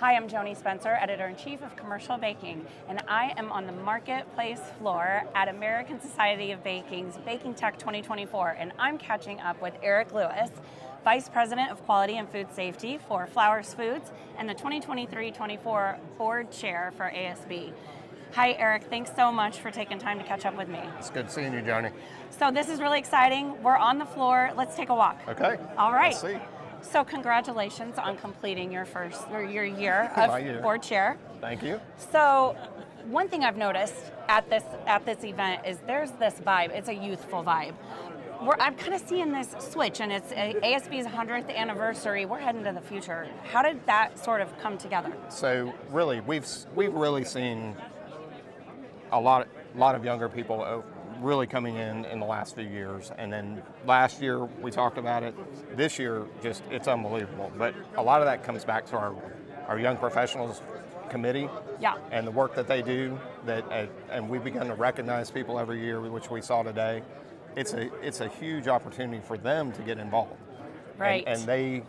Hi, I'm Joanie Spencer, Editor-in-Chief of Commercial Baking, and I am on the marketplace floor at American Society of Baking's BakingTECH 2024, and I'm catching up with Eric Lewis, Vice President of Quality and Food Safety for Flowers Foods and the 2023-24 Board Chair for ASB. Hi, Eric. Thanks so much for taking time to catch up with me. It's good seeing you, Joanie. So this is really exciting. We're on the floor. Let's take a walk. Okay. All right. Let's see. So congratulations on completing your your year of board chair. Thank you. So one thing I've noticed at this event is there's this vibe. It's a youthful vibe. I'm kind of seeing this switch, and it's ASB's 100th anniversary. We're heading to the future. How did that sort of come together? So really, we've really seen a lot of younger people really coming in the last few years, and then last year we talked about it. This year, just it's unbelievable. But a lot of that comes back to our young professionals committee, and the work that they do. And we've begun to recognize people every year, which we saw today. It's a huge opportunity for them to get involved. Right. I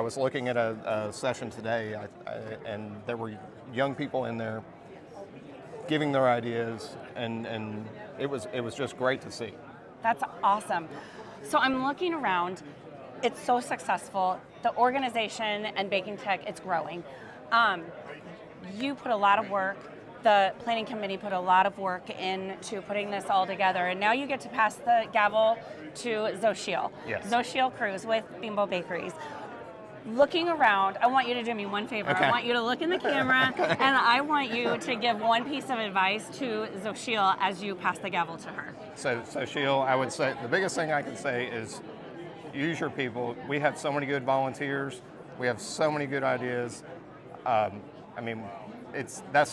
was looking at a session today, and there were young people in there giving their ideas, and it was just great to see. That's awesome. So I'm looking around. It's so successful. The organization and BakingTECH, it's growing. You put a lot of work. The planning committee put a lot of work into putting this all together, and now you get to pass the gavel to Xochitl. Yes. Xochitl Cruz with Bimbo Bakeries. Looking around, I want you to do me one favor. Okay. I want you to look in the camera, and I want you to give one piece of advice to Xochitl as you pass the gavel to her. So Xochitl, I would say the biggest thing I can say is use your people. We have so many good volunteers. We have so many good ideas. That's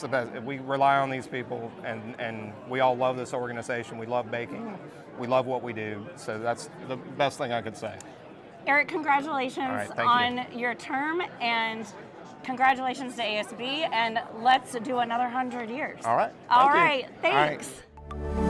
the best. We rely on these people, and we all love this organization. We love baking. We love what we do. So that's the best thing I could say. Eric, congratulations on your term, and congratulations to ASB, and let's do another 100 years. All right. All right. Thanks. All right.